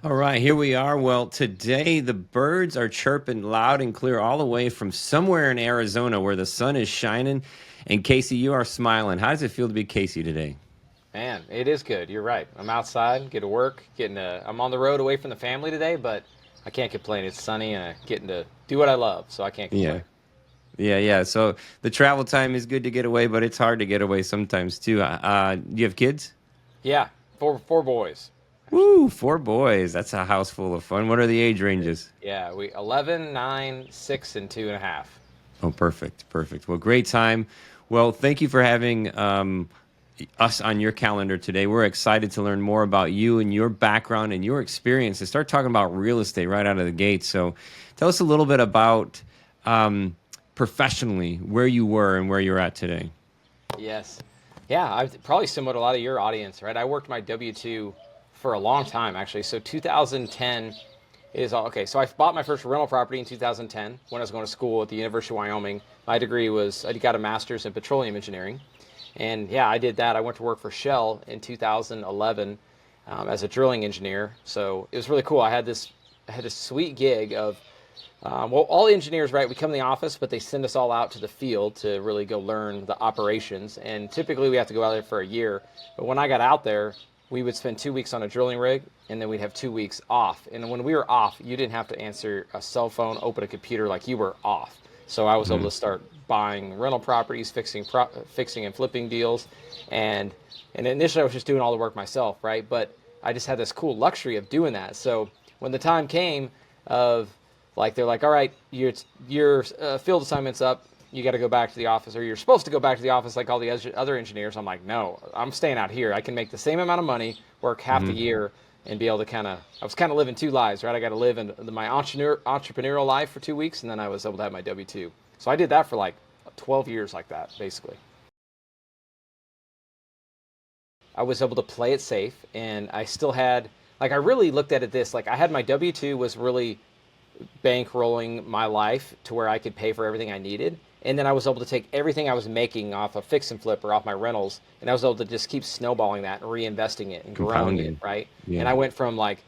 All right, here we are. Well, today the birds are chirping loud and clear all the way from somewhere in Arizona where the sun is shining. And Casey, you are smiling. How does it feel to be Casey today? Man, it is good. You're right. I'm outside, get to work, I'm on the road away from the family today, but I can't complain. It's sunny and I'm getting to do what I love, so I can't Yeah. complain. Yeah. So the travel time is good to get away, but it's hard to get away sometimes too. Do you have kids? Yeah, four boys, actually. Woo, four boys. That's a house full of fun. What are the age ranges? Yeah, we 11, 9, 6, and 2.5. Oh, perfect. Perfect. Well, great time. Well, thank you for having us on your calendar today. We're excited to learn more about you and your background and your experience and start talking about real estate right out of the gate. So tell us a little bit about professionally where you were and where you're at today. Yes. Yeah, I probably similar to a lot of your audience, right? I worked my W-2 for a long time, actually. So 2010 is okay. So I bought my first rental property in 2010 when I was going to school at the University of Wyoming. My degree was I got a master's in petroleum engineering, and yeah, I did that. I went to work for Shell in 2011 as a drilling engineer. So it was really cool. I had a sweet gig of well, all the engineers, right, we come in the office, but they send us all out to the field to really go learn the operations. And typically we have to go out there for a year. But when I got out there, we would spend 2 weeks on a drilling rig, and then we'd have 2 weeks off. And when we were off, you didn't have to answer a cell phone, open a computer, like you were off. So I was able to start buying rental properties, fixing and flipping deals. And, and initially I was just doing all the work myself, right? But I just had this cool luxury of doing that. So when the time came of, like, they're like, all right, your field assignment's up. You got to go back to the office, or you're supposed to go back to the office like all the other engineers. I'm like, no, I'm staying out here. I can make the same amount of money, work half the year, and be able to I was kind of living two lives, right? I got to live in my entrepreneurial life for 2 weeks, and then I was able to have my W-2. So I did that for like 12 years like that, basically. I was able to play it safe, and I still had, like, I really looked at it this, like, I had my W-2 was really bankrolling my life to where I could pay for everything I needed. And then I was able to take everything I was making off of fix and flip or off my rentals, and I was able to just keep snowballing that and reinvesting it and growing it, Compounding. right? And Yeah. I went from like,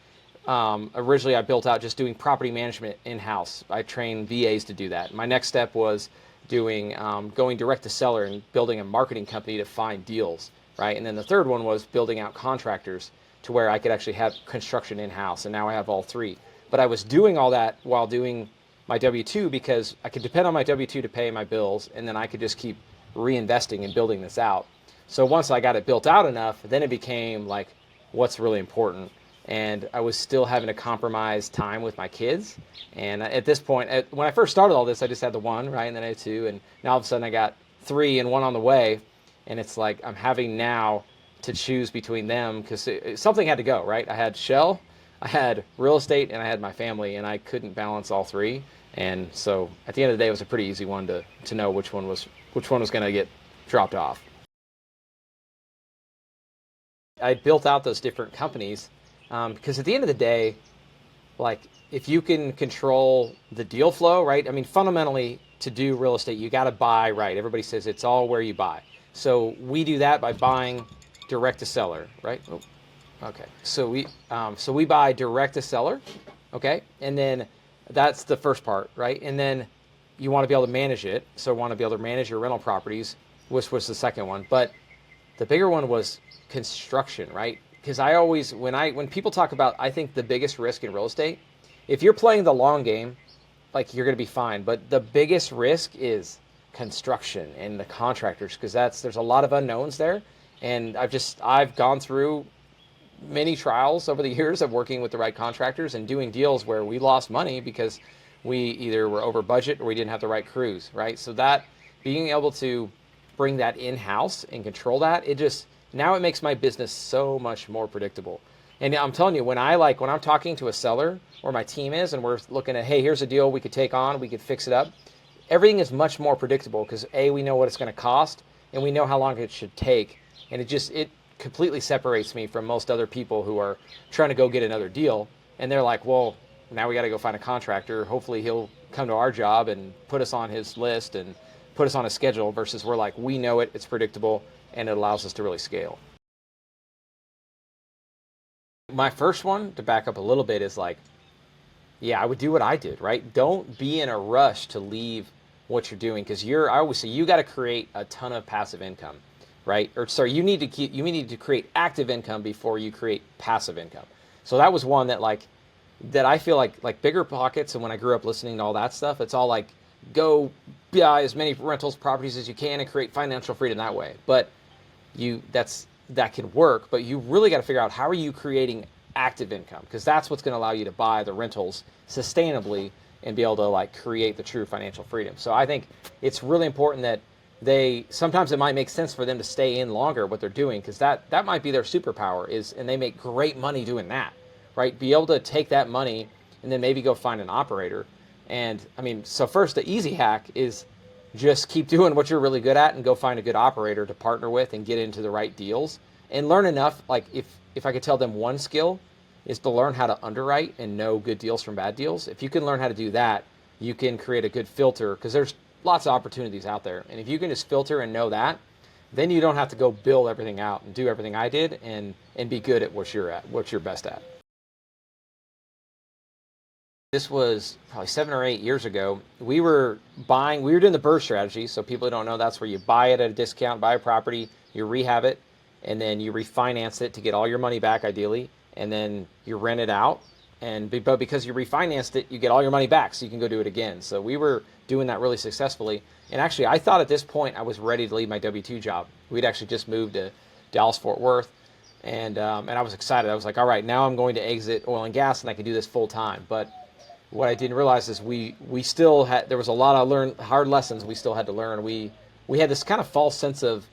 originally I built out just doing property management in-house. I trained VAs to do that. My next step was doing going direct to seller and building a marketing company to find deals, right? And then the third one was building out contractors to where I could actually have construction in-house, and now I have all three. But I was doing all that while doing my W-2 because I could depend on my W-2 to pay my bills, and then I could just keep reinvesting and building this out. So once I got it built out enough, then it became like what's really important. And I was still having to compromise time with my kids. And at this point, when I first started all this, I just had the one, right? And then I had two. And now all of a sudden I got three and one on the way. And it's like I'm having now to choose between them because something had to go, right? I had Shell, I had real estate, and I had my family, and I couldn't balance all three. And so at the end of the day, it was a pretty easy one to know which one was going to get dropped off. I built out those different companies because at the end of the day, like, if you can control the deal flow, right? I mean, fundamentally, to do real estate, you got to buy right. Everybody says it's all where you buy. So we do that by buying direct to seller, right? Oh, okay. So we buy direct to seller, okay, and then that's the first part, right? And then you want to be able to manage it. So want to be able to manage your rental properties, which was the second one. But the bigger one was construction, right? Because I always, when people talk about, I think the biggest risk in real estate, if you're playing the long game, like, you're going to be fine. But the biggest risk is construction and the contractors, because there's a lot of unknowns there. And I've gone through many trials over the years of working with the right contractors and doing deals where we lost money because we either were over budget or we didn't have the right crews, right? So that being able to bring that in-house and control that, now it makes my business so much more predictable. And I'm telling you, when I'm talking to a seller or my team is, and we're looking at, hey, here's a deal we could take on, we could fix it up, everything is much more predictable because we know what it's going to cost and we know how long it should take. And it completely separates me from most other people who are trying to go get another deal. And they're like, well, now we got to go find a contractor. Hopefully he'll come to our job and put us on his list and put us on a schedule, versus we're like, we know it, it's predictable, and it allows us to really scale. My first one, to back up a little bit, is like, yeah, I would do what I did, right? Don't be in a rush to leave what you're doing, because I always say you got to create a ton of passive income, right? Or sorry, you need to create active income before you create passive income. So that was one that I feel like Bigger Pockets, and when I grew up listening to all that stuff, it's all like, go buy as many rentals properties as you can and create financial freedom that way. But that can work, but you really got to figure out, how are you creating active income, because that's what's going to allow you to buy the rentals sustainably and be able to like create the true financial freedom. So I think it's really important that sometimes it might make sense for them to stay in longer what they're doing, because that might be their superpower, and they make great money doing that, right? Be able to take that money and then maybe go find an operator. And I mean, so first, the easy hack is just keep doing what you're really good at and go find a good operator to partner with and get into the right deals and learn enough. Like if I could tell them one skill, is to learn how to underwrite and know good deals from bad deals. If you can learn how to do that, you can create a good filter, because there's lots of opportunities out there. And if you can just filter and know that, then you don't have to go build everything out and do everything I did and be good at what you're best at. This was probably 7 or 8 years ago. We were doing the BRRRR strategy. So people who don't know, that's where you buy it at a discount, buy a property, you rehab it, and then you refinance it to get all your money back ideally, and then you rent it out. But because you refinanced it, you get all your money back, so you can go do it again. So we were doing that really successfully. And actually, I thought at this point I was ready to leave my W-2 job. We'd actually just moved to Dallas-Fort Worth, and I was excited. I was like, all right, now I'm going to exit oil and gas, and I can do this full time. But what I didn't realize is we still had, there was a lot of hard lessons we still had to learn. We had this kind of false sense of,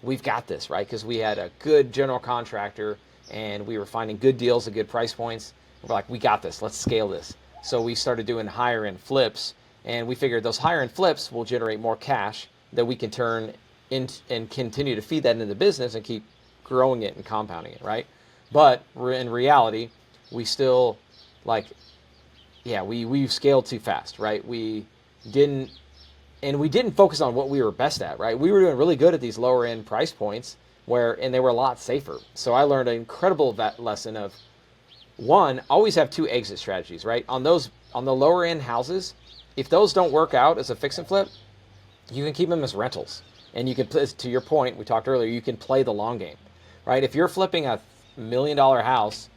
we've got this, right? Because we had a good general contractor, and we were finding good deals at good price points. We're like, we got this, let's scale this. So we started doing higher end flips, and we figured those higher end flips will generate more cash that we can turn in and continue to feed that into the business and keep growing it and compounding it, right? But in reality, we still we scaled too fast, right? We didn't focus on what we were best at, right? We were doing really good at these lower end price points and they were a lot safer. So I learned an incredible lesson of, one, always have 2 exit strategies, right? On the lower end houses, if those don't work out as a fix and flip, you can keep them as rentals. And you can, to your point, we talked earlier, you can play the long game, right? If you're flipping a $1 million house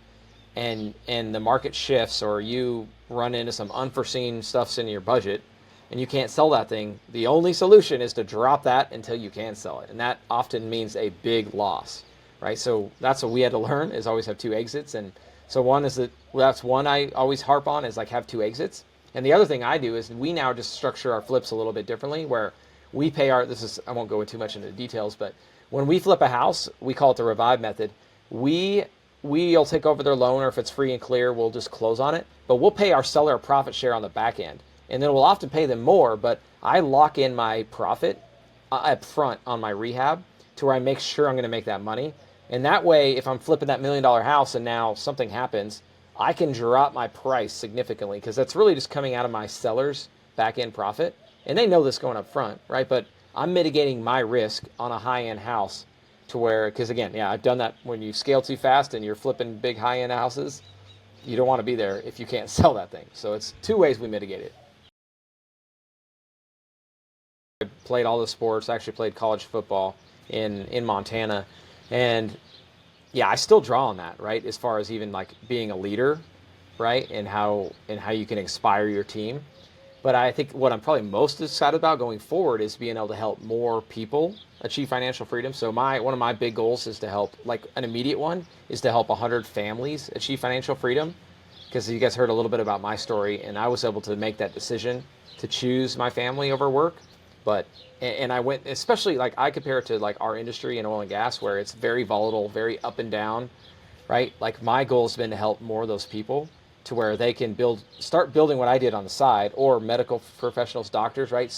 and the market shifts, or you run into some unforeseen stuffs in your budget and you can't sell that thing, the only solution is to drop that until you can sell it. And that often means a big loss, right? So that's what we had to learn, is always have 2 exits. And so that's one I always harp on, is like, have 2 exits. And the other thing I do is we now just structure our flips a little bit differently, where we pay I won't go too much into the details, but when we flip a house, we call it the revive method. We'll take over their loan, or if it's free and clear, we'll just close on it. But we'll pay our seller a profit share on the back end. And then we'll often pay them more, but I lock in my profit up front on my rehab to where I make sure I'm going to make that money. And that way, if I'm flipping that $1 million house and now something happens, I can drop my price significantly, because that's really just coming out of my seller's back end profit. And they know this going up front, right? But I'm mitigating my risk on a high-end house to where, because again, yeah, I've done that. When you scale too fast and you're flipping big high-end houses, you don't want to be there if you can't sell that thing. So it's 2 ways we mitigate it. I played all the sports. I actually played college football in Montana. And yeah, I still draw on that, right? As far as even like being a leader, right? And how you can inspire your team. But I think what I'm probably most excited about going forward is being able to help more people achieve financial freedom. So one of my big goals is to help, like an immediate one, is to help 100 families achieve financial freedom. Because you guys heard a little bit about my story, and I was able to make that decision to choose my family over work. And I went, especially like I compare it to like our industry in oil and gas, where it's very volatile, very up and down, right? Like my goal has been to help more of those people to where they can start building what I did on the side, or medical professionals, doctors, right?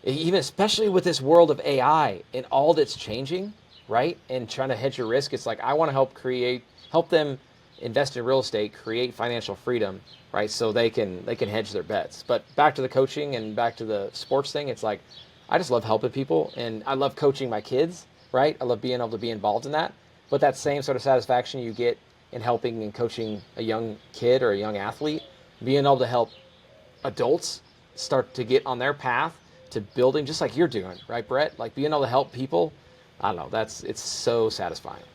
Even especially with this world of AI and all that's changing, right? And trying to hedge your risk. It's like, I want to help them invest in real estate, create financial freedom, right? So they can hedge their bets. But back to the coaching and back to the sports thing, it's like, I just love helping people, and I love coaching my kids, right? I love being able to be involved in that. But that same sort of satisfaction you get in helping and coaching a young kid or a young athlete, being able to help adults start to get on their path to building, just like you're doing, right, Brett? Like being able to help people, I don't know, it's so satisfying.